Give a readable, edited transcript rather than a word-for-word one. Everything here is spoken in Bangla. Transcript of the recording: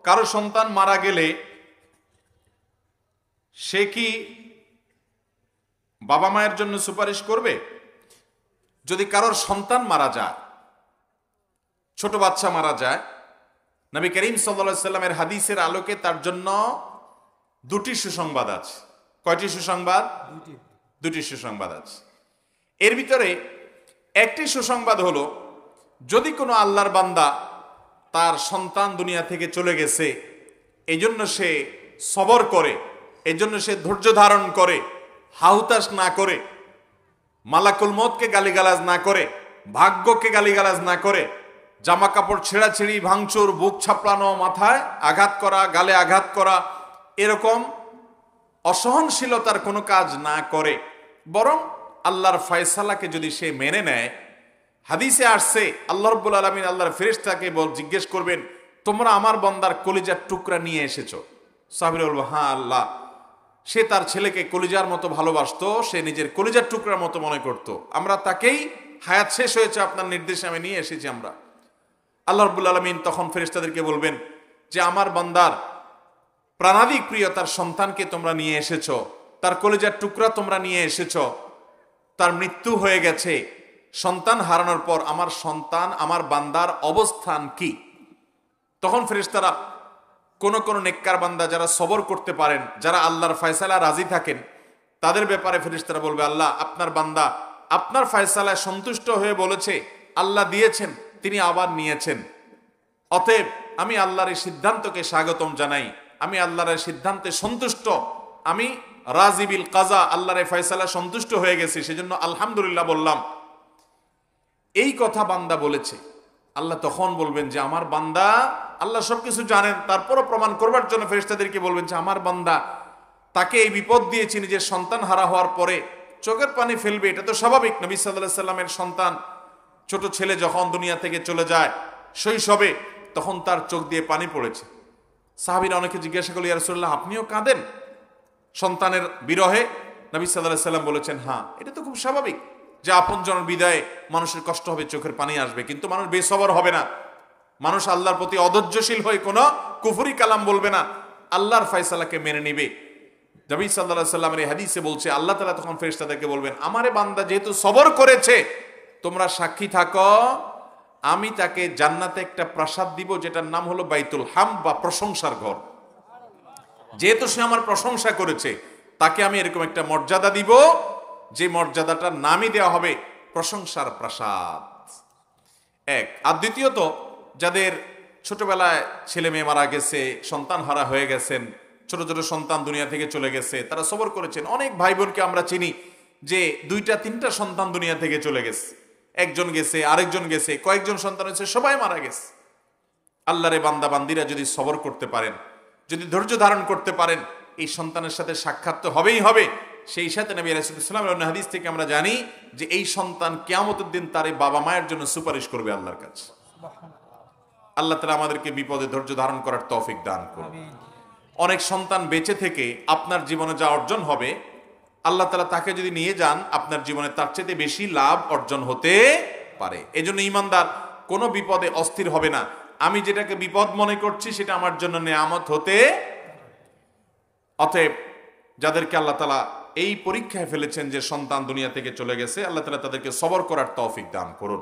কারো সন্তান মারা গেলে সে কি বাবা মায়ের জন্য সুপারিশ করবে? যদি কারোর সন্তান মারা যায়, ছোট বাচ্চা মারা যায়, নবী করিম সাল্লাল্লাহু আলাইহি সাল্লামের হাদিসের আলোকে তার জন্য দুটি সুসংবাদ আছে। কয়টি সুসংবাদ? দুটি সুসংবাদ আছে। এর ভিতরে একটি সুসংবাদ হলো, যদি কোনো আল্লাহর বান্দা তার সন্তান দুনিয়া থেকে চলে গেছে, এই জন্য সে সবর করে, এই জন্য সে ধৈর্য ধারণ করে, হাহুতাশ না করে, মালাকুল মউতকে গালিগালাজ না করে, ভাগ্যকে গালিগালাজ না করে, জামা কাপড় ছেঁড়াছেড়ি, ভাঙচুর, বুক ছাপড়ানো, মাথায় আঘাত করা, গালে আঘাত করা, এরকম অসহনশীলতার কোনো কাজ না করে, বরং আল্লাহর ফয়সালাকে যদি সে মেনে নেয়, হাদিসে আসছে আল্লাহ রাব্বুল আলামিন আল্লাহর ফেরেশতাকে জিজ্ঞেস করবেন, তোমরা আমার বান্দার কলিজার টুকরা নিয়ে এসেছো? সাহাবীরা বলবে, হ্যাঁ আল্লাহ। সে তার ছেলেকে কলিজার মতো ভালোবাসতো, সে নিজের কলিজার টুকরার মতো মনে করত, আমরা তাকেই, হায়াত শেষ হয়েছে আপনার নির্দেশে আমি নিয়ে এসেছি আমরা। আল্লাহ রাব্বুল আলামিন তখন ফেরেশতাদেরকে বলবেন যে আমার বান্দার প্রাণাধিক প্রিয় তার সন্তানকে তোমরা নিয়ে এসেছো, তার কলিজার টুকরা তোমরা নিয়ে এসেছো, তার মৃত্যু হয়ে গেছে, সন্তান হারানোর পর আমার সন্তান, আমার বান্দার অবস্থান কি? তখন ফেরেশতারা কোন কোন নেককার বান্দা যারা সবর করতে পারেন, যারা আল্লাহর ফয়সালা রাজি থাকেন, তাদের ব্যাপারে ফেরেশতারা বলবে, আল্লাহ আপনার বান্দা আপনার ফয়সালায় সন্তুষ্ট হয়ে বলেছে, আল্লাহ দিয়েছেন, তিনি আবার নিয়েছেন, অতএব আমি আল্লাহর এই সিদ্ধান্তকে স্বাগতম জানাই, আমি আল্লাহর এই সিদ্ধান্তে সন্তুষ্ট, আমি রাজি বিল কাজা, আল্লাহর এই ফয়সালা সন্তুষ্ট হয়ে গেছি, সেজন্য আলহামদুলিল্লাহ বললাম। এই কথা বান্দা বলেছে, আল্লাহ তখন বলবেন যে আমার বান্দা, আল্লাহ সবকিছু জানেন, তারপরও প্রমাণ করবার জন্য ফেরেশতাদেরকে বলবেন যে আমার বান্দা, তাকে এই বিপদ দিয়েছি, নিজের সন্তান হারা হওয়ার পরে চোখের পানি ফেলবে, এটা তো স্বাভাবিক। নবী সাল্লাল্লাহু আলাইহি সাল্লামের সন্তান, ছোট ছেলে যখন দুনিয়া থেকে চলে যায় শৈশবে, তখন তার চোখ দিয়ে পানি পড়েছে। সাহাবীরা অনেকে জিজ্ঞাসা করল, ইয়া রাসূলুল্লাহ আপনিও কাঁদেন সন্তানের বিরহে? নবী সাল্লাল্লাহু আলাইহি সাল্লাম বলেছেন, হ্যাঁ, এটা তো খুব স্বাভাবিক যে আপনজনের বিদায়ে মানুষের কষ্ট হবে, চোখের পানি আসবে, কিন্তু মানুষ বেসবর হবে না, মানুষ আল্লাহর প্রতি অধৈর্যশীল হয়ে কোনো কুফরি কালাম বলবে না, আল্লাহর ফয়সালাকে মেনে নিবে। নবী সাল্লাল্লাহু আলাইহি সাল্লামের এই হাদিসে বলছে, আল্লাহ তাআলা তখন ফেরেশতাদেরকে বলবেন, আমারে বান্দা যেহেতু সবর করেছে, তোমরা সাক্ষী থাকো, আমি তাকে জান্নাতে একটা প্রাসাদ দিব, যেটার নাম হলো বাইতুল হামদ বা প্রশংসার ঘর। যেহেতু সে আমার প্রশংসা করেছে, তাকে আমি এরকম একটা মর্যাদা দিব, যে মর্যাদাটার নামই দেওয়া হবে প্রশংসার প্রাসাদ। এক। আর দ্বিতীয়ত, যাদের ছোটবেলায় ছেলে মেয়ে মারা গেছে, সন্তান হারা হয়ে গেছেন, ছোট ছোট সন্তান দুনিয়া থেকে চলে গেছে, তারা সবর করেছেন। অনেক ভাই বোনকে আমরা চিনি যে 2-3টা সন্তান দুনিয়া থেকে চলে গেছে, একজন গেছে, আরেকজন গেছে, কয়েকজন সন্তান হয়েছে, সবাই মারা গেছে। আল্লাহরে বান্দা বান্দিরা যদি সবর করতে পারেন, যদি ধৈর্য ধারণ করতে পারেন, এই সন্তানের সাথে সাক্ষাৎ তো হবেই হবে। সেই সাথে নবী আলাইহিস সালামের অন্য হাদিস থেকে আমরা জানি যে এই সন্তান কিয়ামতের দিন তার এই বাবা মায়ের জন্য সুপারিশ করবে আল্লাহর কাছে। আল্লাহ তাআলা আমাদেরকে বিপদে ধৈর্য ধারণ করার তৌফিক দান করুন। অনেক সন্তান বেঁচে থেকে আপনার জীবনে যা অর্জন হবে, আল্লাহ তাআলা তাকে যদি নিয়ে যান, আপনার জীবনে তার চেয়ে বেশি লাভ অর্জন হতে পারে। এজন্য ঈমানদার কোনো বিপদে অস্থির হবে না। আমি যেটাকে বিপদ মনে করছি সেটা আমার জন্য নেয়ামত হতে। অতএব যাদেরকে আল্লাহ তাআলা এই পরীক্ষায় ফেলেছেন যে সন্তান দুনিয়া থেকে চলে গেছে, আল্লাহ তাআলা তাদেরকে সবর করার তৌফিক দান করুন।